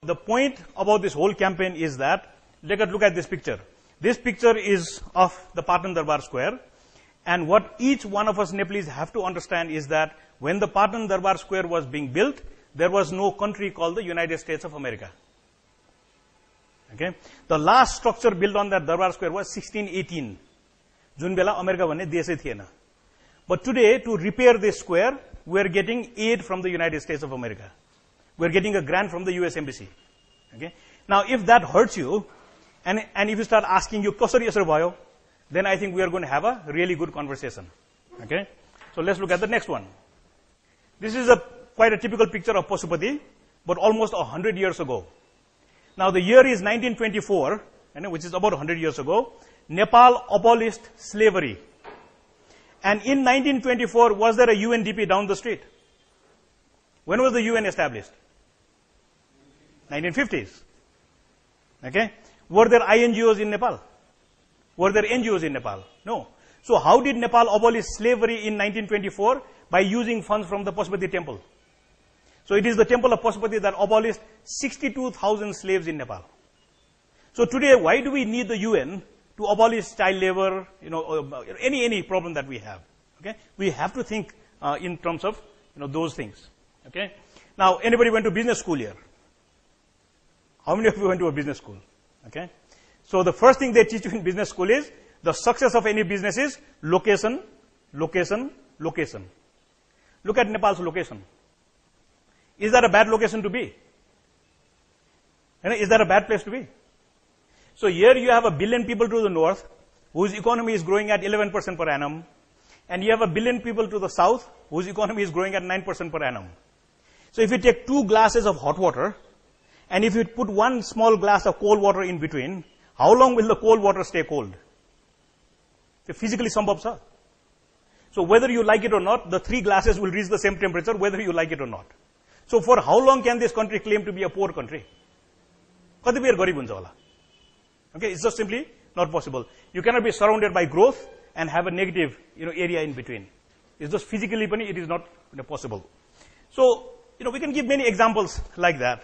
The point about this whole campaign is that, let us look at this picture. This picture is of the Patan Durbar Square. And what each one of us Nepalese have to understand is that when the Patan Durbar Square was being built, there was no country called the United States of America. Okay? The last structure built on that Durbar Square was 1618. Jun bela America bhanne desai थिएन. But today, to repair this square, we are getting aid from the United States of America. We are getting a grant from the US Embassy. Okay? Now, if that hurts you, and if you start asking you, कसरी यसरी भयो, then I think we are going to have a really good conversation. Okay? So let's look at the next one. This is quite a typical picture of Pasupati, but almost 100 years ago. Now the year is 1924, which is about 100 years ago. Nepal abolished slavery. And in 1924, was there a UNDP down the street? When was the UN established? 1950s. Okay? Were there INGOs in Nepal? Were there NGOs in Nepal? No. So how did Nepal abolish slavery in 1924? By using funds from the Pasupati temple. So it is the temple of Pasupati that abolished 62,000 slaves in Nepal. So today, why do we need the UN to abolish child labor, any problem that we have? Okay? We have to think in terms of those things. Okay? Now, anybody went to business school here? How many of you went to a business school? Okay? So the first thing they teach you in business school is the success of any business is location, location, location. Look at Nepal's location. Is that a bad location to be? Is that a bad place to be? So here you have 1 billion people to the north, whose economy is growing at 11% per annum, and you have 1 billion people to the south, whose economy is growing at 9% per annum. So if you take 2 glasses of hot water, and if you put 1 small glass of cold water in between, how long will the cold water stay cold? Physically sambhav cha. So whether you like it or not, the 3 glasses will reach the same temperature, whether you like it or not. So for how long can this country claim to be a poor country? Okay, it's just simply not possible. You cannot be surrounded by growth and have a negative area in between. It's just physically, it is not possible. So, we can give many examples like that.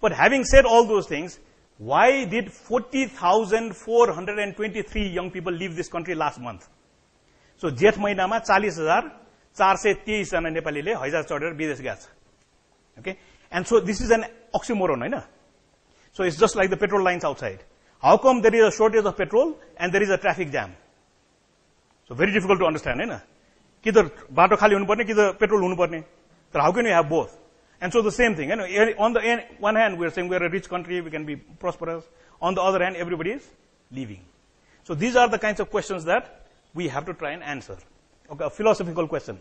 But having said all those things, why did 40,423 young people leave this country last month? So, जेठ महिनामा 40,423 जना नेपालीले हैजा चढेर विदेश गएछ. Okay? And so this is an oxymoron, right? So it's just like the petrol lines outside. How come there is a shortage of petrol and there is a traffic jam? So very difficult to understand, right? Kither bato khali hunu parne, kither petrol hunu parne. So how can you have both? And so the same thing, on the one hand we are saying we are a rich country, we can be prosperous. On the other hand, everybody is leaving. So these are the kinds of questions that we have to try and answer. Okay, a philosophical question.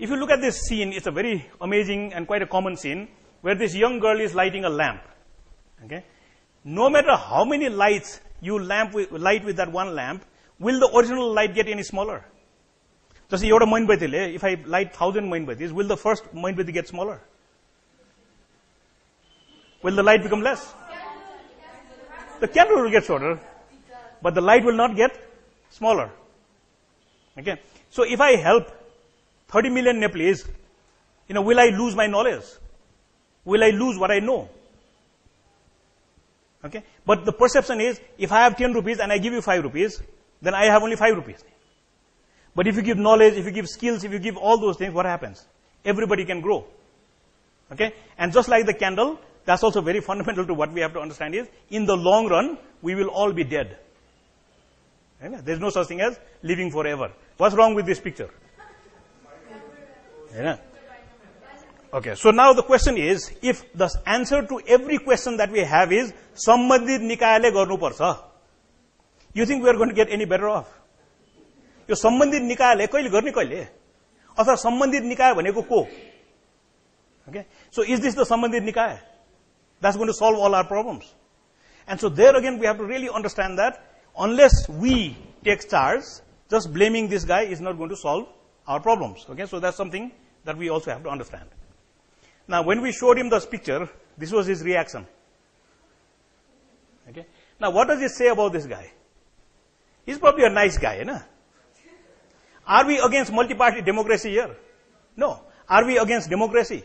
If you look at this scene, it's a very amazing and quite a common scene where this young girl is lighting a lamp. Okay? No matter how many lights you light with that one lamp, will the original light get any smaller? Just if I light 1,000 moinbatis, will the first moinbati get smaller? Will the light become less? The candle will get shorter, but the light will not get smaller. Okay? So if I help 30 million Nepalese, will I lose my knowledge? Will I lose what I know? Okay? But the perception is, if I have 10 rupees and I give you 5 rupees, then I have only 5 rupees. But if you give knowledge, if you give skills, if you give all those things, what happens? Everybody can grow. Okay? And just like the candle, that's also very fundamental to what we have to understand is, in the long run, we will all be dead. There's no such thing as living forever. What's wrong with this picture? Okay, so now the question is, if the answer to every question that we have is, Sambandhit Nikayale garnu parcha, you think we are going to get any better off? Yo Sambandhit Nikayale kaile गर्ने kaile? अथवा Sambandhit Nikaya भनेको को? Okay, so is this the Sambandhit Nikaya? That's going to solve all our problems. And so there again, we have to really understand that unless we take charge, just blaming this guy is not going to solve our problems. Okay, so that's something that we also have to understand. Now, when we showed him this picture, this was his reaction. Okay. Now, what does it say about this guy? He's probably a nice guy, na? Are we against multi-party democracy here? No. Are we against democracy?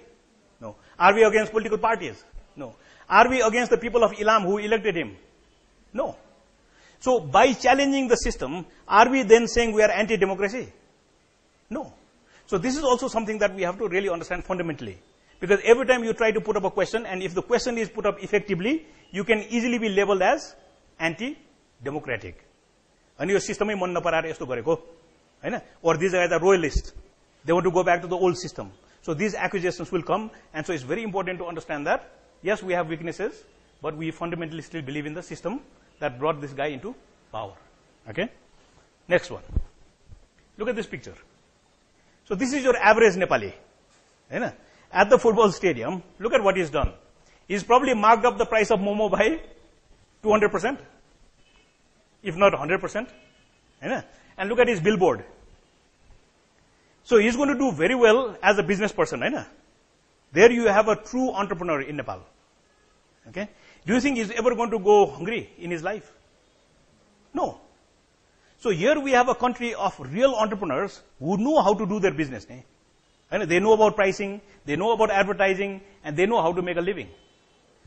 No. Are we against political parties? No. Are we against the people of Elam who elected him? No. So by challenging the system, are we then saying we are anti-democracy? No. So this is also something that we have to really understand fundamentally. Because every time you try to put up a question, and if the question is put up effectively, you can easily be labeled as anti-democratic. And your system is मन नपराएर यस्तो गरेको, हैन? Or these guys are royalists. They want to go back to the old system. So these accusations will come, and so it's very important to understand that, yes, we have weaknesses, but we fundamentally still believe in the system that brought this guy into power. Okay? Next one. Look at this picture. So this is your average Nepali. Right? At the football stadium, look at what he's done. He's probably marked up the price of Momo by 200%, if not 100%. Right? And look at his billboard. So he's going to do very well as a business person. Right? There you have a true entrepreneur in Nepal. Okay? Do you think he's ever going to go hungry in his life? No. So here we have a country of real entrepreneurs who know how to do their business. They know about pricing, they know about advertising, and they know how to make a living.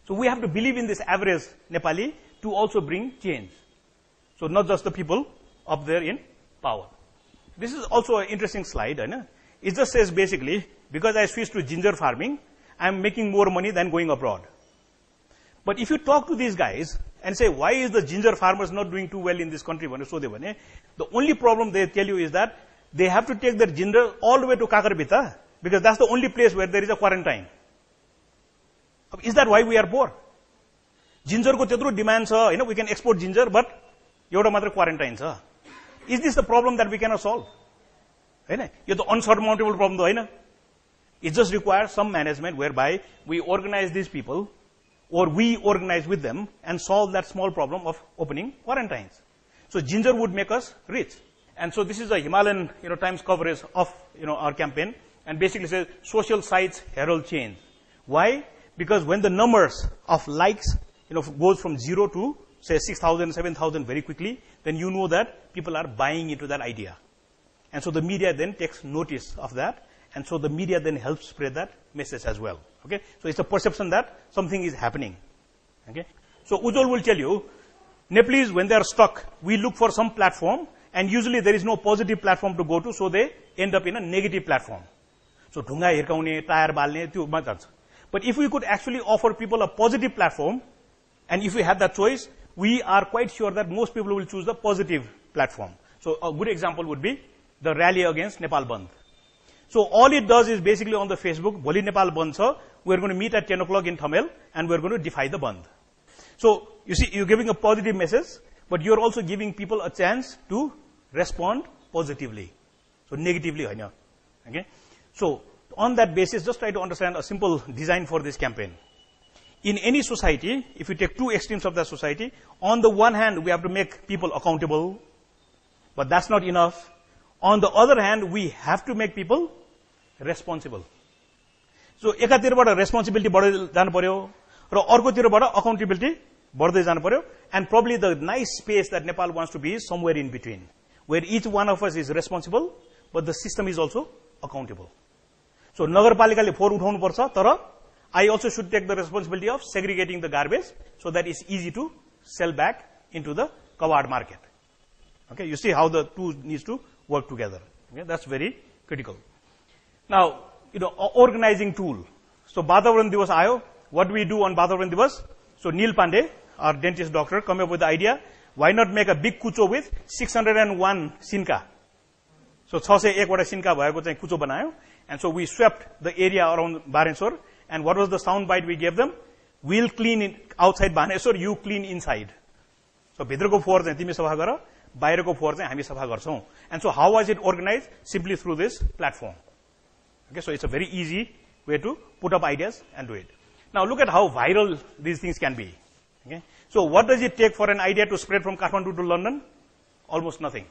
So we have to believe in this average Nepali to also bring change. So not just the people up there in power. This is also an interesting slide. It just says basically, because I switched to ginger farming, I'm making more money than going abroad. But if you talk to these guys and say, why is the ginger farmers not doing too well in this country? The only problem they tell you is that they have to take their ginger all the way to Kakarbita because that's the only place where there is a quarantine. Is that why we are poor? Ginger ko त्यत्रो demand छ, we can export ginger, but एउटा मात्र quarantine छ. Is this the problem that we cannot solve? यो त unsurmountable problem though, होइन? It just requires some management whereby we organize these people or we organize with them and solve that small problem of opening quarantines. So ginger would make us rich. And so this is a Himalayan Times coverage of our campaign, and basically says social sites herald change. Why? Because when the numbers of likes goes from 0 to say 6,000, 7,000 very quickly, then you know that people are buying into that idea. And so the media then takes notice of that, and so the media then helps spread that message as well. Okay? So it's a perception that something is happening. Okay? So Ujjwal will tell you, Nepalese, when they are stuck, we look for some platform, and usually there is no positive platform to go to, so they end up in a negative platform. So ढुङ्गा हिर्काउने, tyre बाल्ने, त्योमा जान्छ. But if we could actually offer people a positive platform, and if we had that choice, we are quite sure that most people will choose the positive platform. So a good example would be the rally against Nepal Bandh. So all it does is basically on the Facebook, Bholi Nepal Bandh cha, we're going to meet at 10 o'clock in Thamel, and we're going to defy the Bandh. So you see, you're giving a positive message, but you're also giving people a chance to respond positively. So negatively, haina. Okay? So on that basis, just try to understand a simple design for this campaign. In any society, if you take two extremes of that society, on the one hand, we have to make people accountable, but that's not enough. On the other hand, we have to make people responsible. So एकातिरबाट responsibility बढ्दै जानु पर्यो र अर्कोतिरबाट accountability बढ्दै जानु पर्यो, and probably the nice space that Nepal wants to be is somewhere in between, where each one of us is responsible, but the system is also accountable. So नगरपालिकाले फोहोर उठाउनु पर्छ, तर I also should take the responsibility of segregating the garbage so that it's easy to sell back into the covered market. Okay, you see how the two needs to work together. Okay, that's very critical. Now, organizing tool. So Vatavaran Divas ayo. What do we do on Vatavaran Divas? So Neil Pandey, our dentist doctor, came up with the idea, why not make a big kucho with 601 sinka? So 601 wata sinka bhayeko चाहिँ kucho बनायो, and so we swept the area around Baneswar. And what was the sound bite we gave them? We'll clean it outside Baneswar, you clean inside. So भित्रको फोहोर चाहिँ तिमी सफा गर, बाहिरको फोहोर चाहिँ हामी सफा गर्छौं. And so how was it organized? Simply through this platform. Okay, so it's a very easy way to put up ideas and do it. Now look at how viral these things can be. Okay? So what does it take for an idea to spread from Kathmandu to London? Almost nothing.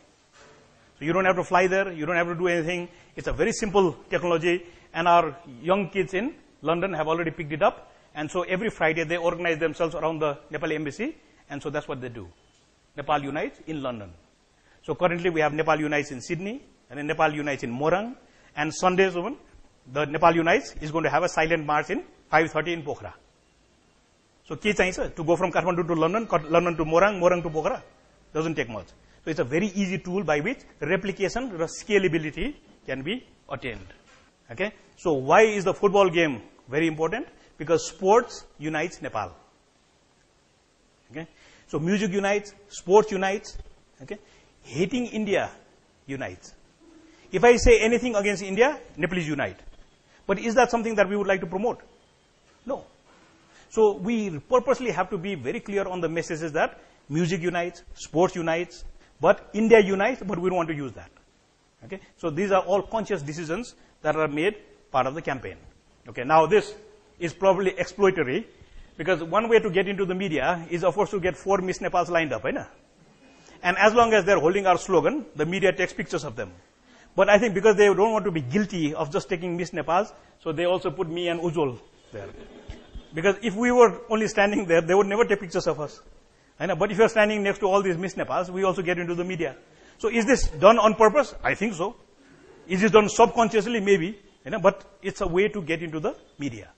So you don't have to fly there, you don't have to do anything. It's a very simple technology, and our young kids in London have already picked it up, and so every Friday they organize themselves around the Nepal embassy, and so that's what they do. Nepal Unites in London. So currently we have Nepal Unites in Sydney, and then Nepal Unites in Morang, and Sundays, the Nepal Unites is going to have a silent march in 5:30 in Pokhara. So, ke चाहिन्छ to go from Kathmandu to London, London to Morang, Morang to Pokhara. Doesn't take much. So, it's a very easy tool by which replication or scalability can be attained. Okay. So, why is the football game very important? Because sports unites Nepal. Okay. So, music unites, sports unites. Okay. Hating India unites. If I say anything against India, Nepalese unite. But is that something that we would like to promote? No. So, we purposely have to be very clear on the messages that music unites, sports unites, but India unites, but we don't want to use that. Okay. So, these are all conscious decisions that are made part of the campaign. Okay. Now, this is probably exploitatory, because one way to get into the media is, of course, to get 4 Miss Nepals lined up, right? And as long as they're holding our slogan, the media takes pictures of them. But I think because they don't want to be guilty of just taking Miss Nepals, so they also put me and Ujjwal there. Because if we were only standing there, they would never take pictures of us. But if you're standing next to all these Miss Nepals, we also get into the media. So is this done on purpose? I think so. Is this done subconsciously? Maybe. But it's a way to get into the media.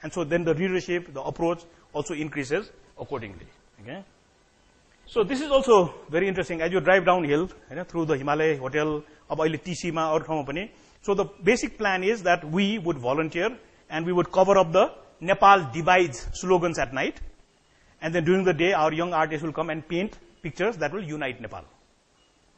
And so then the readership, the approach also increases accordingly. Okay. So this is also very interesting. As you drive downhill through the Himalaya Hotel, TC ma or company. So the basic plan is that we would volunteer and we would cover up the Nepal divides slogans at night. And then during the day, our young artists will come and paint pictures that will unite Nepal.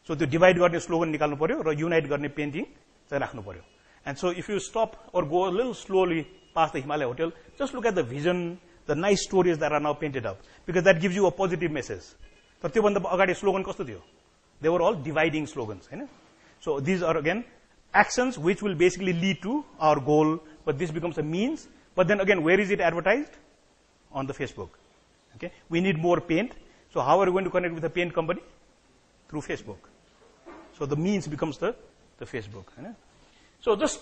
So the divide गर्ने slogan निकाल्नु पर्यो र unite गर्ने painting चाहिँ राख्नु पर्यो. And so if you stop or go a little slowly past the Himalaya Hotel, just look at the vision, the nice stories that are now painted up, because that gives you a positive message. तर त्यो भन्दा अगाडि slogan कस्तो थियो? They were all dividing slogans. So these are again actions which will basically lead to our goal, but this becomes a means. But then again, where is it advertised? On the Facebook. Okay, we need more paint. So how are we going to connect with the paint company? Through Facebook. So the means becomes the Facebook. So just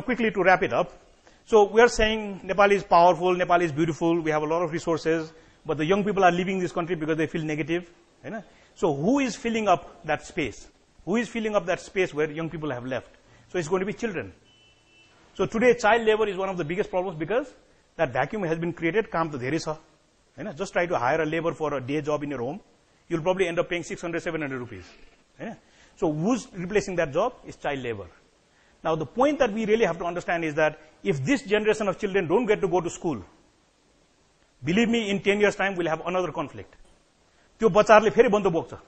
quickly to wrap it up. So we are saying Nepal is powerful, Nepal is beautiful, we have a lot of resources, but the young people are leaving this country because they feel negative. So who is filling up that space? Who is filling up that space where young people have left? So it's going to be children. So today child labor is one of the biggest problems because that vacuum has been created. Kaam to धेरै छ. Just try to hire a labor for a day job in your home. You'll probably end up paying 600, 700 rupees. So who's replacing that job is child labor. Now the point that we really have to understand is that if this generation of children don't get to go to school, believe me, in 10 years time we'll have another conflict. त्यो बच्चाहरुले फेरि बन्द बोक्छ.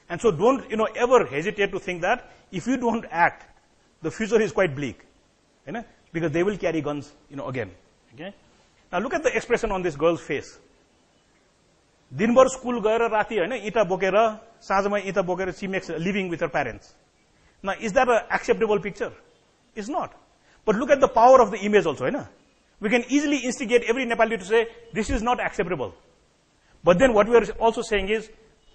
And so don't ever hesitate to think that if you don't act, the future is quite bleak. Because they will carry guns again. Okay? Now look at the expression on this girl's face. दिनभर school गएर राति इटा बोकेर साँझमा इटा बोकेर she makes a living with her parents. Now is that an acceptable picture? It's not. But look at the power of the image also. We can easily instigate every Nepali to say this is not acceptable. But then what we are also saying is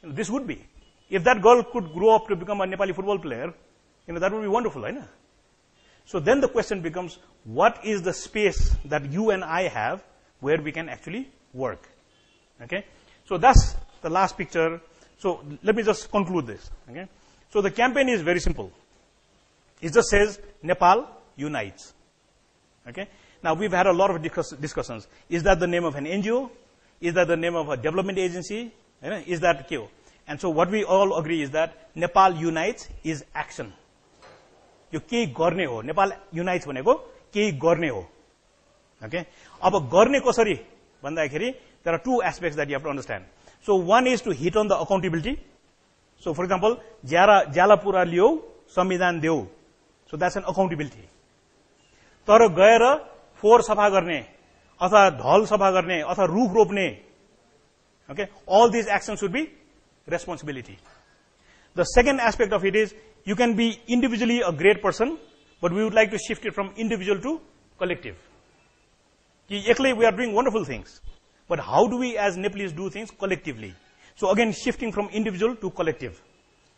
this would be. If that girl could grow up to become a Nepali football player, that would be wonderful. So then the question becomes, what is the space that you and I have where we can actually work? Okay. So that's the last picture. So let me just conclude this. Okay. So the campaign is very simple. It just says Nepal unites. Okay. Now we've had a lot of discussions. Is that the name of an NGO? Is that the name of a development agency? Is that KO? And so what we all agree is that Nepal unites is action. यो केही गर्ने हो. Nepal unites भनेको केही गर्ने हो. Okay. अब गर्ने कसरी भन्दाखेरि there are two aspects that you have to understand. So one is to hit on the accountability. So for example, ज्याला पुरा लियो संविधान देऊ. So that's an accountability. तर गएर फोहोर सफा गर्ने अथवा ढल सफा गर्ने अथवा रुख रोप्ने, okay, all these actions should be responsibility. The second aspect of it is you can be individually a great person, but we would like to shift it from individual to collective. Actually, we are doing wonderful things, but how do we as Nepalese do things collectively? So again, shifting from individual to collective.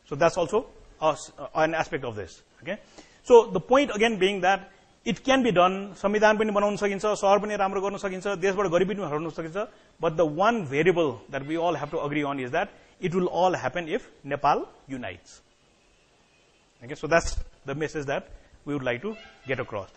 So that's also an aspect of this. Okay. So the point again being that it can be done. संविधान पनि बनाउन सकिन्छ, सहर पनि राम्रो गर्न सकिन्छ, देशबाट गरिबी पनि हटाउन सकिन्छ. But the one variable that we all have to agree on is that it will all happen if Nepal unites. Okay, so that's the message that we would like to get across.